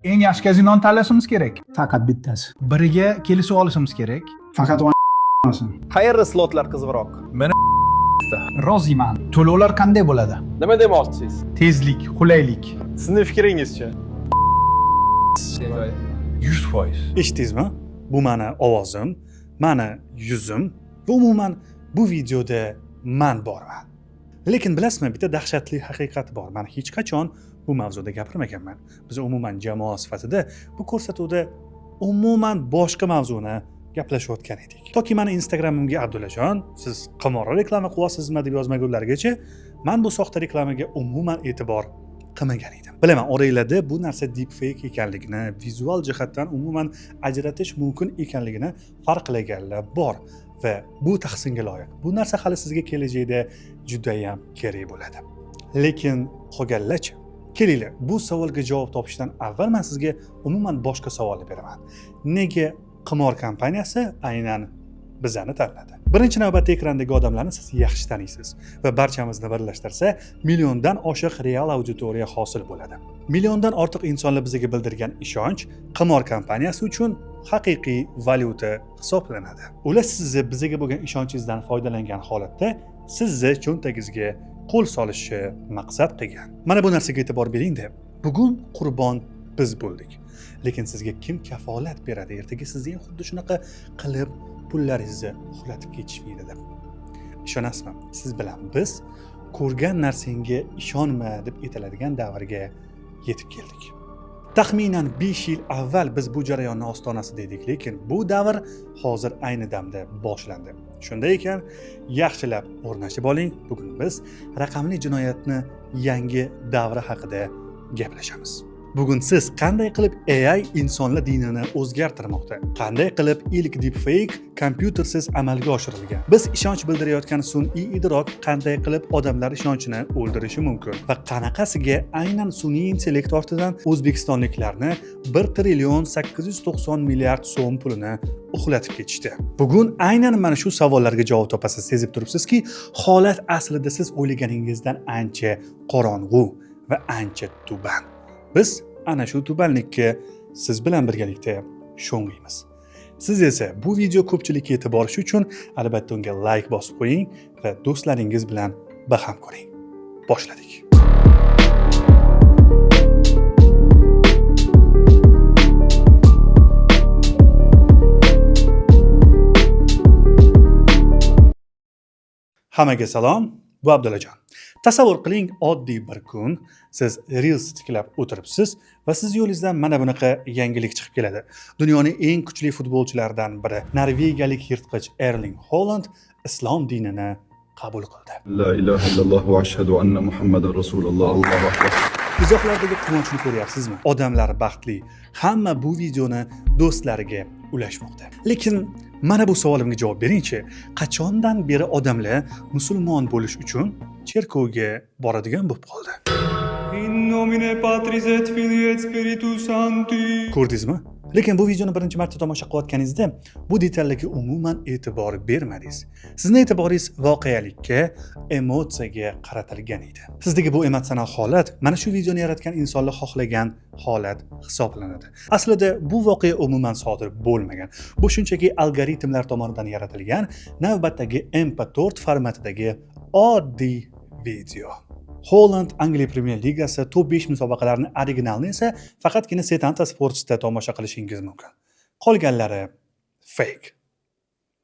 Eng yaxshi kazinoni tanlashimiz kerak. Faqat bittasi. Biriga kelishib olishimiz kerak. Faqat olmasin. Qayerda slotlar qizig'roq? Roziman. To'lovlar qanday bo'ladi? Nima demoqchisiz? Tezlik, qulaylik. Sizning fikringizcha? 100%. Eshitdingizmi? Bu meni ovozim, meni yuzim va umuman bu videoda men borman. Lekin bilasizmi, bitta dahshatli haqiqat bor. Men hech qachon bu mavzuda gapirmaganman. Biz umuman jamoa sifatida bu ko'rsatuvda umuman boshqa mavzuni gaplashayotgan edik. Toki meni Instagramimga Abdullajon, siz qimorli reklama qilyapsizmi deb yozmagunlargacha, men bu soxta reklamaga umuman e'tibor qilmagan edim. Bilaman, oranglarda bu narsa deepfake ekanligini, vizual jihatdan umuman ajratish mumkin ekanligini farqlaganlar bor va bu tahsinga loyiq. Bu narsa hali sizga kelajakda juda ham kerak bo'ladi. Lekin qolganlarchi? Kelinglar, bu savolga javob topishdan avval men sizga umuman boshqa savolni beraman. Nega qimor kompaniyasi aynan bizani tanladi? Birinchi navbatda ekrandagi odamlarni siz yaxshi taniysiz va barchamizni birlashtirsa, milliondan oshiq real auditoriya hosil bo'ladi. Milliondan ortiq insonlar bizga bildirgan ishonch qimor kompaniyasi uchun haqiqiy valyuta hisoblanadi. Ular sizni bizga bo'lgan ishonchingizdan foydalangan holatda sizni cho'ntagingizga qo'l solishni maqsad qilgan. Mana bu narsaga e'tibor bering deb. Bugun qurbon biz bo'ldik. Lekin sizga kim kafolat beradi? Ertaga sizni ham xuddi shunaqa qilib pullaringizni uxlatib ketishmaydi deb. Ishonasizmi? Siz bilan biz ko'rgan narsangga ishonma deb aytiladigan davrga yetib keldik. Taxminan 5 yil avval biz bu jarayonni ostonasida edik, lekin bu davr hozir ayni damda boshlandi. Shunday ekan, yaxshilab o'rnashib oling. Bugun biz raqamli jinoyatni yangi davri haqida gaplashamiz. Bugun siz qanday qilib AI insonlar dinini o'zgartirmoqda? Qanday qilib ilk deepfake kompyutersiz amalga oshirilgan? Biz ishonch bildirayotgan sun'iy idrok qanday qilib odamlar ishonchini o'ldirishi mumkin? Va qanaqasiga aynan sun'iy intellekt ortidan o'zbekistonliklarni 1 trillion 890 milliard so'm pulini uxlatib ketishdi? Bugun aynan mana shu savollarga javob topasiz. Sezib turibsizki, holat aslida siz o'ylaganingizdan ancha qorong'u va ancha tuban. Biz ana shu tubanlikka siz bilan birgalikda sho'ng'iymiz. Siz esa bu video ko'pchilikka yetib borishi uchun albatta unga like bosib qo'ying va do'stlaringiz bilan baham ko'ring. Boshladik. Hammaga salom. Bu Abdullajon. Tasavvur qiling, oddiy bir kun siz Reels tiklab o'tiribsiz va siz yo'lingizdan mana bunaqa yangilik chiqib keladi. Dunyoning eng kuchli futbolchilaridan biri, norvegiyalik yirtqich Erling Haaland islom dinini qabul qildi. La ilaha illalloh va ashhadu anna Muhammadar rasululloh. Allohu akbar. Izohlardagi quvonchni ko'ryapsizmi? Odamlar baxtli. Hamma bu videoni do'stlariga ulashmoqda. Lekin mana bu savolimga javob beringchi. Qachondan beri odamlar musulmon bo'lish uchun cherkovga boradigan bo'lib qoldi? In nomine Patris et Filii et Spiritus Sancti. Ko'rdingizmi? Lekin bu videoni birinchi marta tomosha qilayotganingizda bu detallarga umuman e'tibor bermadingiz. Sizning e'tiboringiz voqealikka, emotsiyaga qaratilgan edi. Sizdagi bu emotsional holat mana shu videoni yaratgan insonlar xohlagan holat hisoblanadi. Aslida bu voqea umuman sodir bo'lmagan. Bu shunchaki algoritmlar tomonidan yaratilgan navbatdagi MP4 formatidagi oddiy video. Haaland Angliya Premyer Ligasi top 5 musobaqalarini originalni esa faqatgina Setanta Sports'da tomosha qilishingiz mumkin. Qolganlari fake.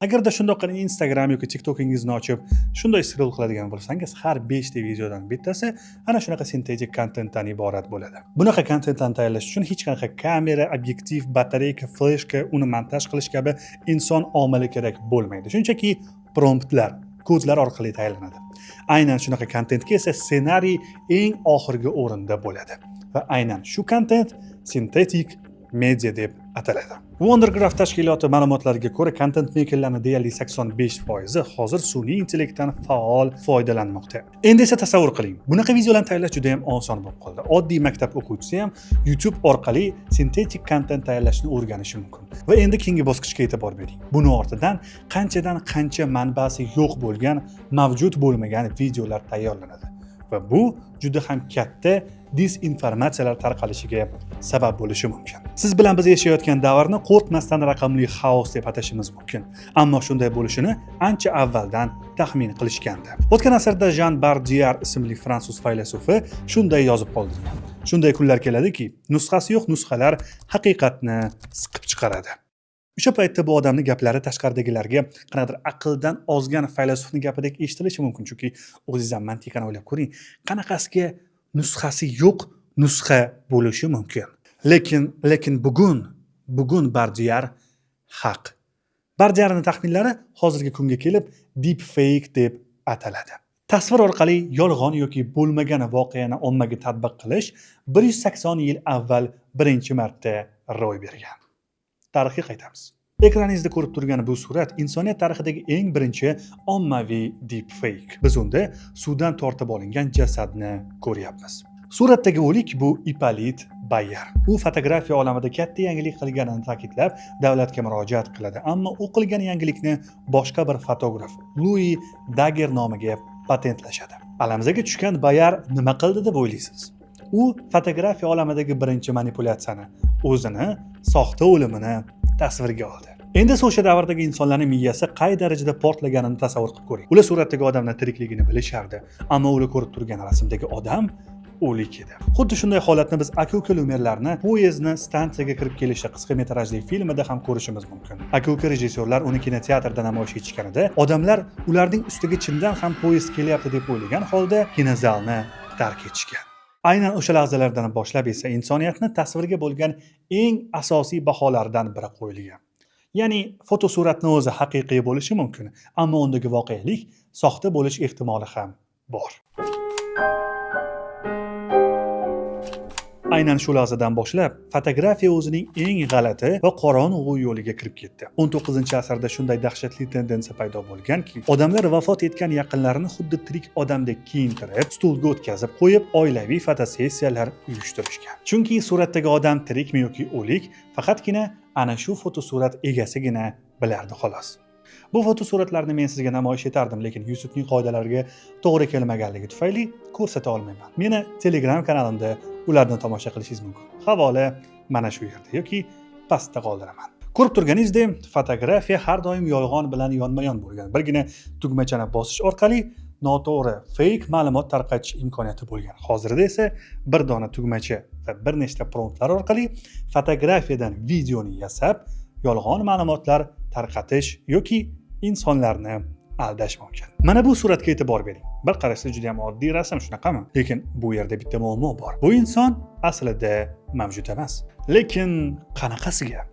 Agarda shundoq Instagram yoki TikTokingizni ochib, shunday scroll qiladigan bo'lsangiz, har 5 ta videodan bittasi ana shunaqa sintetik kontentdan iborat bo'ladi. Bunaqa kontentni tayyorlash uchun hech qanaqa kamera, obyektiv, batareyka, fleshka, uni montaj qilish kabi inson omili kerak bo'lmaydi. Shunchaki promptlar, kodlar orqali tayyorlanadi. Aynan shunaqa kontentga esa ssenariy eng oxirgi o'rinda bo'ladi. Va aynan shu kontent sintetik media deb ataladi. Wondergraph tashkiloti ma'lumotlariga ko'ra, content makerlarning deyarli 85% hozir sun'iy intellektdan faol foydalanmoqda. Endi esa tasavvur qiling, bunaqa videolarni tayyorlash juda ham oson bo'lib qoldi. Oddiy maktab o'quvchisi ham YouTube orqali sintetik content tayyorlashni o'rganishi mumkin. Va endi keyingi bosqichga e'tibor bering. Buni ortidan qancha manbasi yo'q bo'lgan, mavjud bo'lmagan videolar tayyorlanadi. va bu juda ham katta disinformatsiyalar tarqalishiga sabab bo'lishi mumkin. Siz bilan biz yashayotgan davrni qo'rqmasdan raqamli xaos deb atashimiz mumkin. Ammo shunday bo'lishini ancha avvaldan taxmin qilishgandi. O'tgan asrda Jean Bardier ismli fransuz faylasufi shunday yozib qoldirgan. Shunday kunlar keladiki, nusxasi yo'q nusxalar haqiqatni siqib chiqaradi. O'sha paytda bu odamning gaplari tashqaridagilarga qanaqadir aqldan ozgan faylasufning gapidek eshitilishi mumkin, chunki o'zingiz ham mantiqan o'ylab ko'ring, qanaqasiga nusxasi yo'q nusxa bo'lishi mumkin. Lekin bugun Bardier haq. Bardierning taxminlari hozirgi kunga kelib deep fake deb ataladi. Tasvir orqali yolg'on yoki bo'lmagan voqeani ommaga tatbiq qilish 180 yil avval birinchi marta ro'y bergan. Tarixga qaytamiz. Ekraningizda ko'rib turgan bu surat insoniyat tarixidagi eng birinchi ommaviy deepfake. Biz unda suvdan tortib olingan jasadni ko'ryapmiz. Suratdagi o'lik bu Ipolit Bayar. U fotografiya olamida katta yangilik qilganini ta'kidlab, davlatga murojaat qiladi, ammo u qilgan yangilikni boshqa bir fotograf Louis Daguerre nomiga patentlashadi. Alamizaga tushgan Bayar nima qildi deb o'ylaysiz? U fotografiya olamidagi birinchi manipulyatsiyani, o'zini soxta o'limini tasvirga oldi. Endi o'sha davrdagi insonlarning miyasi qay darajada portlaganini tasavvur qilib ko'ring. Ular suratdagi odamning tirikligini bilishardi, ammo ular ko'rib turgan rasmdagi odam o'lik edi. Xuddi shunday holatni biz aka-uka Lumerlarni poyezdni stansiyaga kirib kelishi qisqa metrajli filmida ham ko'rishimiz mumkin. Aka-uka rejissyorlar uni kinoteatrda namoyish etishganida, odamlar ularning ustiga chindan ham poyezd kelyapti deb o'ylagan holda kinozalni tark etishgan. Aynan o'sha lahzalardan boshlab esa insoniyatni tasvirga bo'lgan eng asosiy baholardan biri qo'yilgan. Ya'ni fotosuratni o'zi haqiqiy bo'lishi mumkin, ammo undagi voqelik soxta bo'lish ehtimoli ham bor. Aynan shu lahzadan boshlab fotografiya o'zining eng g'alati va qorong'u yo'liga kirib ketdi. 19-asrda shunday dahshatli tendensiya paydo bo'lganki, odamlar vafot etgan yaqinlarini xuddi tirik odamdek kiyintirib, stulga o'tkazib qo'yib, oilaviy fotosessiyalar uyushtirishgan. Chunki suratdagi odam tirikmi yoki o'lik, faqatgina ana shu fotosurat egasigina bilardi xolos. Bu fotosuratlarni men sizga namoyish etardim, lekin YouTubening qoidalariga to'g'ri kelmaganligi tufayli ko'rsata olmayman. Meni Telegram kanalimda ularni tomosha qilishingiz mumkin. Havola mana shu yerda yoki pastda qoldiraman. Ko'rib turganingizdek, fotografiya har doim yolg'on bilan yonma-yon bo'lgan. Birgina tugmachani bosish orqali noto'g'ri, fake ma'lumot tarqatish imkoniyati bo'lgan. Hozirda esa bir dona tugmacha va bir nechta promptlar orqali fotografiyadan videoni yasab, yolg'on ma'lumotlar tarqatish yoki insonlarni aldash mumkin. Mana bu suratga e'tibor bering. Bir qarashda juda ham oddiy rasm, shunaqami? Lekin bu yerda bitta muammo bor. Bu inson aslida mavjud emas. Lekin qanaqasiga?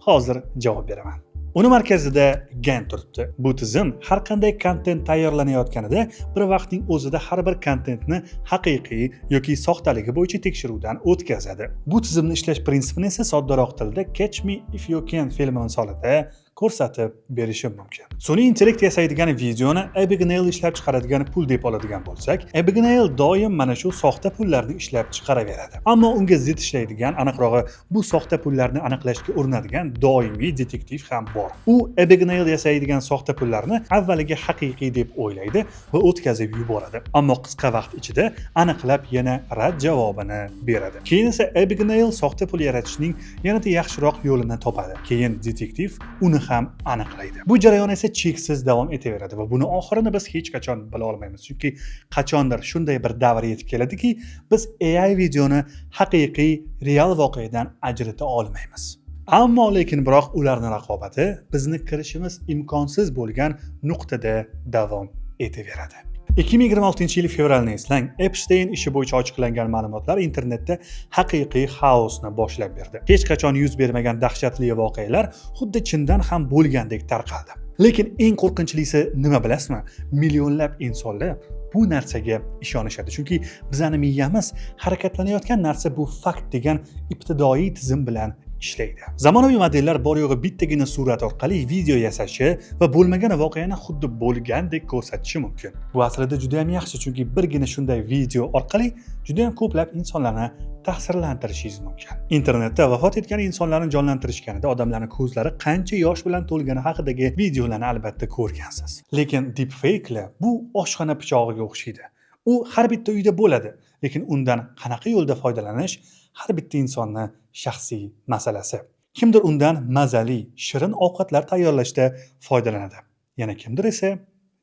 Hozir javob beraman. Uni markazida GAN turibdi. Bu tizim har qanday kontent tayyorlanayotganida bir vaqtning o'zida har bir kontentni haqiqiy yoki soxtaligi bo'yicha tekshiruvdan o'tkazadi. Bu tizimni ishlash prinsipini esa soddaroq tilda Catch Me If You Can filmi misolida ko'rsatib berishim mumkin. Sun'iy intellekt yasaydigan videoni Abigail ishlab chiqaradigan pul deb oladigan bo'lsak, Abigail doim mana shu soxta pullarni ishlab chiqaraveradi. Ammo unga zid ishlaydigan, aniqrog'i bu soxta pullarni aniqlashga urinadigan doimiy detektiv ham bor. U Abigail yasaydigan soxta pullarni avvaliga haqiqiy deb o'ylaydi va o'tkazib yuboradi. Ammo qisqa vaqt ichida aniqlab yana rad javobini beradi. Keyin esa Abigail soxta pul yaratishning yanada yaxshiroq yo'lini topadi. Keyin detektiv uni ham aniqlaydi. Bu jarayon esa cheksiz davom etaveradi va buni oxirini biz hech qachon bila olmaymiz. Chunki qachondir shunday bir davr yetib keladiki, biz AI videoni haqiqiy, real voqeadan ajrata olmaymiz. Ammo lekin biroq ularning raqobati bizni kirishimiz imkonsiz bo'lgan nuqtada davom etaveradi. 2026-yil fevralni eslang, Epstein ishi bo'yicha ochiqlangan ma'lumotlar internetda haqiqiy xaosni boshlab berdi. Hech qachon yuz bermagan dahshatli voqealar xuddi chindan ham bo'lgandek tarqaldi. Lekin eng qo'rqinchlisi nima bilasizmi? Millionlab insonlar bu narsaga ishonishadi. Chunki bizning miyamiz harakatlanayotgan narsa bu fakt degan ibtidoiy tizim bilan ishlaydi. Zamonaviy modellar bor yo'g'i bittagina surat orqali video yasashi va bo'lmagan voqeani xuddi bo'lgandek ko'rsatishi mumkin. Bu aslida juda ham yaxshi, chunki birgina shunday video orqali juda ham ko'plab insonlarni ta'sirlantirishingiz mumkin. Internetda vafot etgan insonlarni jonlantirishganida odamlarning ko'zlari qancha yosh bilan to'lgani haqidagi videolarni albatta ko'rgansiz. Lekin deepfake'lar bu oshxona pichog'iga o'xshaydi. u har bitta uyda bo'ladi, lekin undan qanaqa yo'lda foydalanish har bitta insonning shaxsiy masalasi. Kimdir undan mazali, shirin ovqatlar tayyorlashda foydalanadi. Yana kimdir esa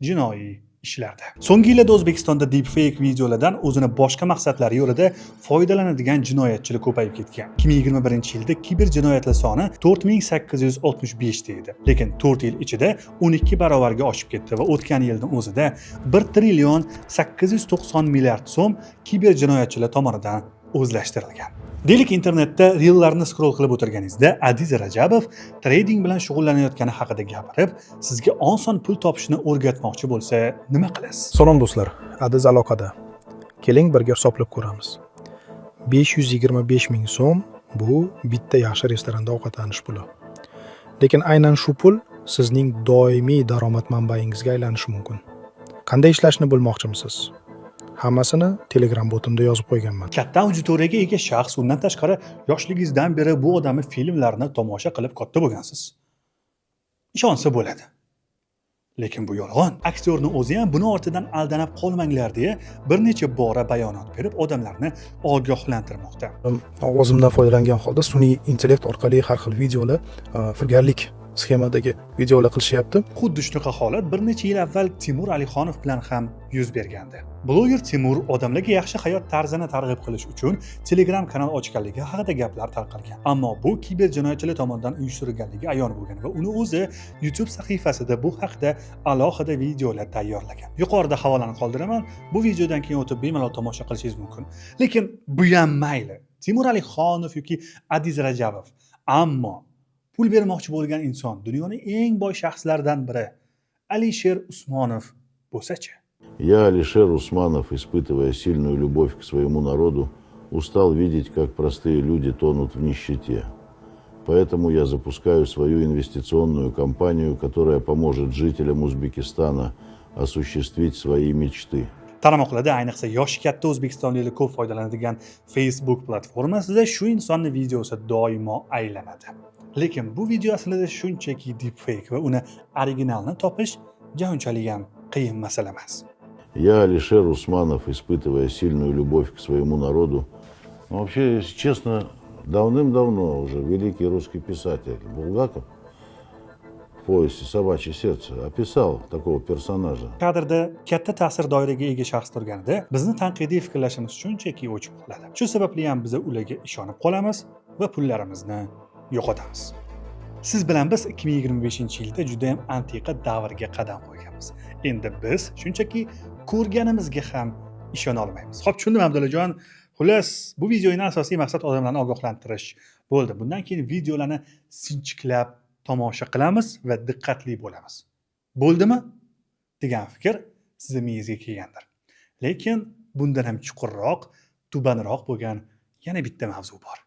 jinoiy ishlarda. So'nggi yillarda O'zbekistonda deepfake videolardan o'zini boshqa maqsadlar yo'lida foydalanadigan jinoyatchilar ko'payib ketgan. 2021-yilda kiber jinoyatlar soni 4865 ta edi. Lekin 4 yil ichida 12 barobarga oshib ketdi va o'tgan yilning o'zida 1 trillion 890 milliard so'm kiber jinoyatchilar tomonidan o'zlashtirilgan. Deylik, internetda reellarni scroll qilib o'tirganingizda Adiz Rajabov trading bilan shug'ullanayotgani haqida gapirib, sizga oson pul topishni o'rgatmoqchi bo'lsa, nima qilasiz? Salom do'stlar, Adiz aloqada. Keling birga hisoblab ko'ramiz. 525 ming so'm bu bitta yaxshi restoranda ovqatlanish puli. Lekin aynan shu pul sizning doimiy daromad manbaingizga aylanishi mumkin. Qanday ishlashni bilmoqchimisiz? Hammasini Telegram botimda yozib qo'yganman. Katta auditoriyaga ega shaxs, undan tashqari yoshligingizdan beri bu odamning filmlarini tomosha qilib katta bo'lgansiz. Ishonsa bo'ladi. Lekin bu yolg'on. Aktyorning o'zi ham buni ortidan aldanib qolmanglar deya bir necha bora bayonot berib, odamlarni ogohlantirmoqda. Ovozimdan foydalangan holda sun'iy intellekt orqali har xil videolar, firgarlik sxemadagi videolar qilishyapti. Xuddi shunaqa holat bir necha yil avval Timur Alixonov bilan ham yuz bergandi. Bloger Timur odamlarga yaxshi hayot tarzini targ'ib qilish uchun Telegram kanal ochganligi haqida gaplar tarqalgan. Ammo bu kiber jinoyatchilar tomonidan uyushtirilganligi ayon bo'lgan va uni o'zi YouTube sahifasida bu haqida alohida videolar tayyorlagan. Yuqorida havolani qoldiraman. Bu videodan keyin o'tib bemalol tomosha qilishingiz mumkin. Lekin bu ham mayli. Timur Alixonov yoki Adiz Rajabov, ammo pul bermoqchi bo'lgan inson, dunyoning eng boy shaxslaridan biri Alisher Usmonov bo'lsa-chi? Я, Алишер Усманов, испытывая сильную любовь к своему народу, устал видеть, как простые люди тонут в нищете. Поэтому я запускаю свою инвестиционную кампанию, которая поможет жителям Узбекистана осуществить свои мечты. Tarmoqlarda ayniqsa yoshi katta o'zbekistonliklar ko'p foydalanadigan Facebook platformasida shu insonning videosi doimo aylanadi. Lekin bu video aslida shunchaki deepfake va uni originalni topish unchalik ham qiyin masala emas. Я, Алишер Усманов, испытывая сильную любовь к своему народу, вообще, если честно, давным-давно уже великий русский писатель Булгаков в повести «Собачье сердце» описал такого персонажа. Kadrda katta ta'sir doiraga ega shaxs turganida bizni tanqidiy fikrlashimiz shunchaki o'chib qoladi. Shu sababli ham biz ularga ishonib qolamiz va pullarimizni yo'qotamiz. Siz bilan biz 2025-yilda juda ham antiqa davrga qadam qo'yganmiz. Endi biz shunchaki ko'rganimizga ham ishona olmaymiz. Xo'p, tushundim Abdullajon. Xullas, bu videoning asosiy maqsad odamlarni ogohlantirish bo'ldi. Bundan keyin videolarni sinchiklab tomosha qilamiz va diqqatli bo'lamiz. Bo'ldimi? degan fikr sizning miyangizga kelgandir. Lekin bundan ham chuqurroq, tubanroq bo'lgan yana bitta mavzu bor.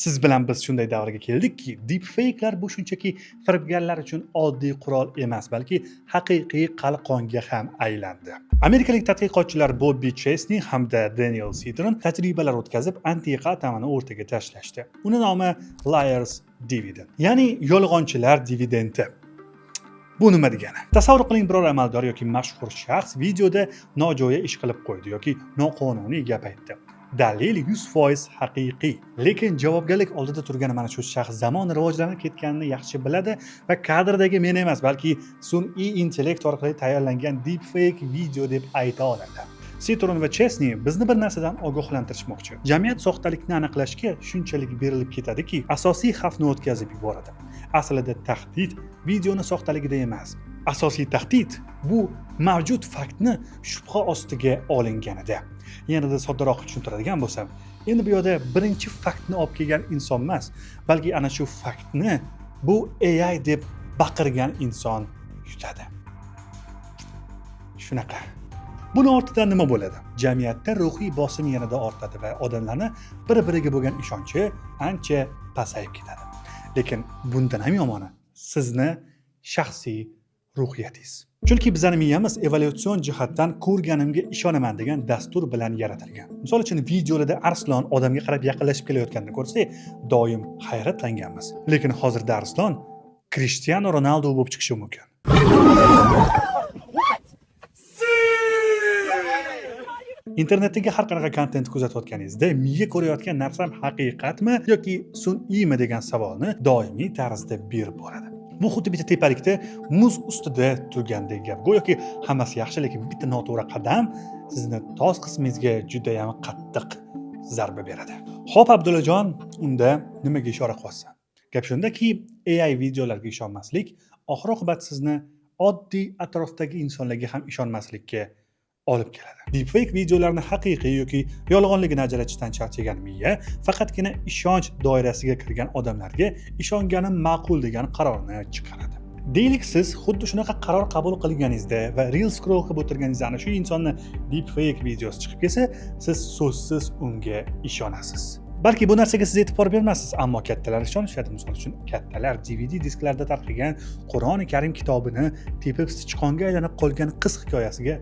Siz bilan biz shunday davrga keldikki, deepfake'lar bu shunchaki firibgarlar uchun oddiy qurol emas, balki haqiqiy qalqonga ham aylandi. Amerikalik tadqiqotchilar Bobby Chesney hamda Daniel Citron tajribalar o'tkazib, antiqa atamani o'rtaga tashlashdi. Uni nomi Liars Dividend, ya'ni yolg'onchilar dividendi. Bu nima degani? Tasavvur qiling, biror amaldor yoki mashhur shaxs videoda nojo'ya ish qilib qo'ydi yoki noqonuniy gap aytdi. Dalil 100% haqiqiy. Lekin javobgarlik oldida turgan mana shu shaxs zamon rivojlanib ketganini yaxshi biladi va kadrdagi men emas, balki sun'iy intellekt orqali tayyorlangan deepfake video deb ayta oladi. Citron va Chesney bizni bir narsadan ogohlantirishmoqchi. Jamiyat soxtalikni aniqlashga shunchalik berilib ketadiki, asosiy xavfni o'tkazib yuboradi. Aslida tahdid videoni soxtaligida emas. Asosiy tahdid bu mavjud faktni shubha ostiga olinganida. Yanada soddaroq tushuntiradigan bo'lsam, endi bu yerda birinchi faktni olib kelgan inson emas, balki ana shu faktni bu AI deb baqirgan inson yutadi. Shunaqa. Buni ortidan nima bo'ladi? Jamiyatda ruhiy bosim yanada ortadi va odamlarning bir-biriga bo'lgan ishonchi ancha pasayib ketadi. Lekin bundan ham yomoni sizni shaxsiy ruhiyatingiz. Chunki bizning miyamiz evolyutsion jihatdan ko'rganimga ishonaman degan dastur bilan yaratilgan. Misol uchun videolarda arslon odamga qarab yaqinlashib kelayotganini ko'rsak, doim hayratlanganmiz. Lekin hozirda arslon Cristiano Ronaldo bo'lib chiqishi mumkin. Internetdagi har qanaqa kontent kuzatayotganingizda miya ko'rayotgan narsam haqiqatmi yoki sun'iymi degan savolni doimiy tarzda berib boradi. Bu xuddi bitta tepalikda muz ustida turgandek gap. Go'yoki hammasi yaxshi, lekin bitta noto'g'ri qadam sizni tos qismingizga juda ham qattiq zarba beradi. Xo'p, Abdullajon, unda nimaga ishora qilyapsan? Gap shundaki, AI videolarga ishonmaslik oxir-oqibat sizni oddiy atrofdagi insonlarga ham ishonmaslikka olib keladi. Deepfake videolarni haqiqiy yoki yolg'onligini ajratishdan charchagan miya faqatgina ishonch doirasiga kirgan odamlarga ishonganim ma'qul degan qarorni chiqaradi. Deylik, siz xuddi shunaqa qaror qabul qilganingizda va reel scroll qilib o'tirganingizda ana shu insonni deepfake videosi chiqib kelsa, siz so'zsiz unga ishonasiz. Balki bu narsaga siz e'tibor bermassiz, ammo kattalar ishonishadi. Misol uchun, kattalar DVD disklarda tarqagan Qur'oni Karim kitobini tepib sichqonga aylanib qolgan qiz hikoyasiga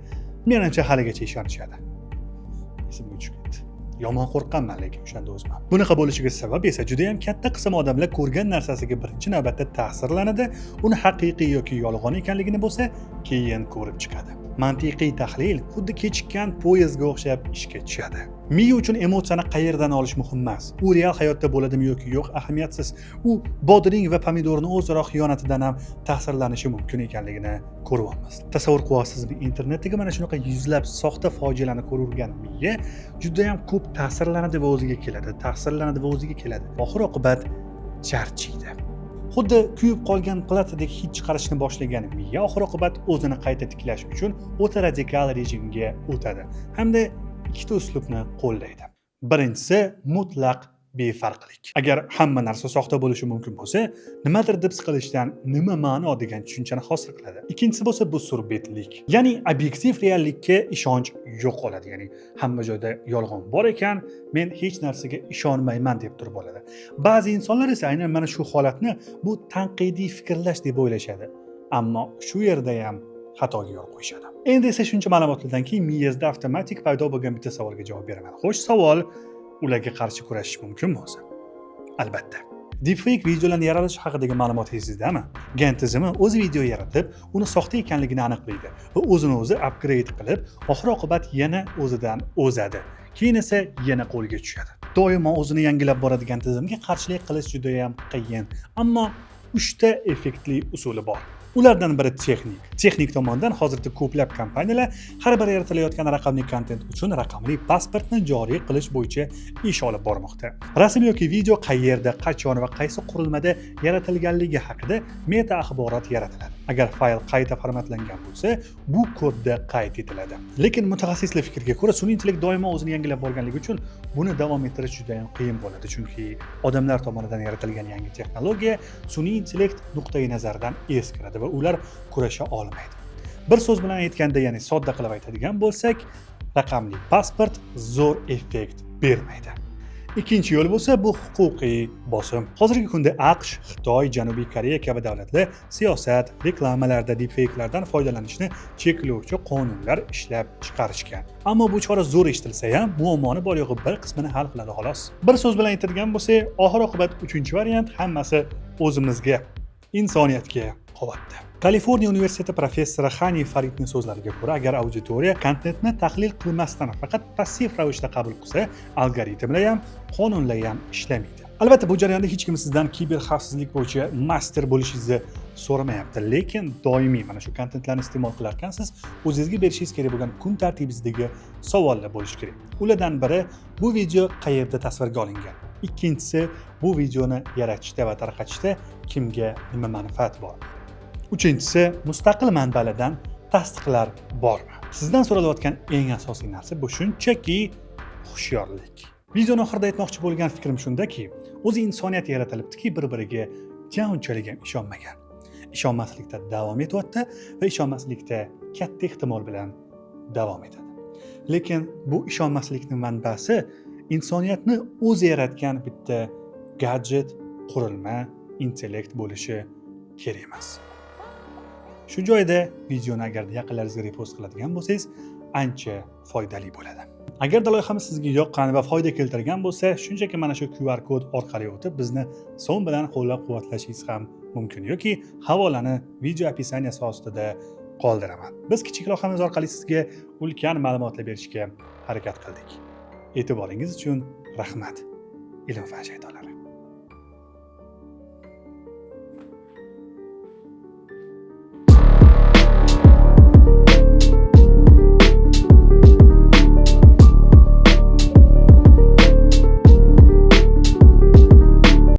menimcha haligacha ishonishadi. Esimga tushib ketdi. Yomon qo'rqqanman, lekin o'shanda o'zim. Bunaqa bo'lishiga sabab esa juda ham katta qism odamlar ko'rgan narsasiga birinchi navbatda ta'sirlanadi, uni haqiqiy yoki yolg'on ekanligini bo'lsa, keyin ko'rib chiqadi. Mantiqiy tahlil xuddi kechikkan poyezdga o'xshab ishga tushadi. Miya uchun emotsiyani qayerdan olish muhim emas. U real hayotda bo'ladimi yoki yo'q ahamiyatsiz. U bodring va pomidorning o'zaro xiyonatidan ham ta'sirlanishi mumkin ekanligini ko'rib olamiz. Tasavvur qilyapsizmi, internetdagi mana shunaqa yuzlab soxta fojialarni ko'rgan miya juda ham ko'p ta'sirlanadi va o'ziga keladi. Oxir-oqibat charchaydi. Xuddi kuyib qolgan platadek hid chiqarishni boshlagan miya oxir-oqibat o'zini qayta tiklash uchun o'ta radikal rejimga o'tadi hamda ikkita uslubni qo'llaydi. Birinchisi mutlaq befarqlik. Agar hamma narsa soxta bo'lishi mumkin bo'lsa, nimadir deb siqilishdan nima ma'no degan tushunchani hosil qiladi. Ikkinchisi bo'lsa bu surbetlik. Ya'ni obyektiv reallikka ishonch yo'qoladi. Ya'ni hamma joyda yolg'on bor ekan, men hech narsaga ishonmayman deb turib oladi. Ba'zi insonlar esa aynan mana shu holatni bu tanqidiy fikrlash deb o'ylashadi. Ammo shu yerda ham xatoga yo'l qo'yishadi. Endi esa shuncha ma'lumotlardan keyin miyangizda avtomatik paydo bo'lgan bitta savolga javob beraman. Xo'sh, savol ularga qarshi kurashish mumkinmi o'zi? Albatta. Deepfake videolarning yaralishi haqidagi ma'lumot esingizdami? GAN tizimi o'z video yaratib, uni soxta ekanligini aniqlaydi va o'zini o'zi upgrade qilib, oxir-oqibat yana o'zidan o'zadi. Keyin esa yana qo'lga tushadi. Doimo o'zini yangilab boradigan tizimga qarshilik qilish juda ham qiyin, ammo 3 ta effektli usuli bor. Ulardan biri texnik. Texnik tomondan hozirda ko'plab kompaniyalar har bir yaratilayotgan raqamli kontent uchun raqamli pasportni joriy qilish bo'yicha ish olib bormoqda. Rasm yoki video qayerda, qachon va qaysi qurilmada yaratilganligi haqida meta axborot yaratiladi. Agar fayl qayta formatlangan bo'lsa, bu kodda qayd etiladi. Lekin mutaxassislar fikriga ko'ra, sun'iy intellekt doimo o'zini yangilab borganligi uchun buni davom ettirish juda ham qiyin bo'ladi, chunki odamlar tomonidan yaratilgan yangi texnologiya sun'iy intellekt nuqtai nazaridan eskiradi va ular kurasha olmaydi. Bir so'z bilan aytganda, ya'ni sodda qilib aytadigan bo'lsak, raqamli pasport zo'r effekt bermaydi. Ikkinchi yo'l bo'lsa bu huquqiy bosim. Hozirgi kunda AQSh, Xitoy, Janubiy Koreya kabi davlatlar siyosat, reklamalarda deepfake'lardan foydalanishni cheklovchi qonunlar ishlab chiqarishgan. Ammo bu chora zo'r eshitilsa ham, muammoni bor yo'g'i bir qismini hal qiladi xolos. Bir so'z bilan aytadigan bo'lsa, oxir-oqibat 3-variant hammasi o'zimizga, insoniyatga quvvatda. Kaliforniya universiteti professori Hani Faridning so'zlariga ko'ra, agar auditoriya kontentni tahlil qilmasdan faqat passiv ravishda qabul qilsa, algoritmlar ham, qonunlar ham ishlamaydi. Albatta, bu jarayonda hech kim sizdan kiber xavfsizlik bo'yicha master bo'lishingizni so'ramayapti, lekin doimiy mana shu kontentlarni iste'mol qilar ekansiz, o'zingizga berishingiz kerak bo'lgan kun tartibingizdagi savollar bo'lishi kerak. Ulardan biri bu video qayerda tasvirga olingan? Ikkinchisi, bu videoni yaratishda va tarqatishda kimga nima manfaat bor? Uchinchisi, mustaqil manbalardan tasdiqlar bormi? Sizdan so'ralayotgan eng asosiy narsa bu shunchaki hushyorlik. Videoni oxirida aytmoqchi bo'lgan fikrim shundaki, o'zi insoniyat yaratilibdiki, bir-biriga unchalik ham ishonmagan. Ishonmaslikda davom etyapti va ishonmaslikda katta ehtimol bilan davom etadi. Lekin bu ishonmaslikning manbasi insoniyatni o'zi yaratgan bitta gadjet, qurilma, intellekt bo'lishi kerak emas. Shu joyda videoni agar yaqinlaringizga repost qiladigan bo'lsangiz, ancha foydali bo'ladi. Agarda loyihamiz sizga yoqqan va foyda keltirgan bo'lsa, shunchaki mana shu QR kod orqali o'tib bizni so'm bilan qo'llab-quvvatlashingiz ham mumkin yoki havolani video opisaniyasi ostida qoldiraman. Biz kichik loyihamiz orqali sizga ulkan ma'lumotlar berishga harakat qildik. E'tiboringiz uchun rahmat. Ilm fan shaytonlari.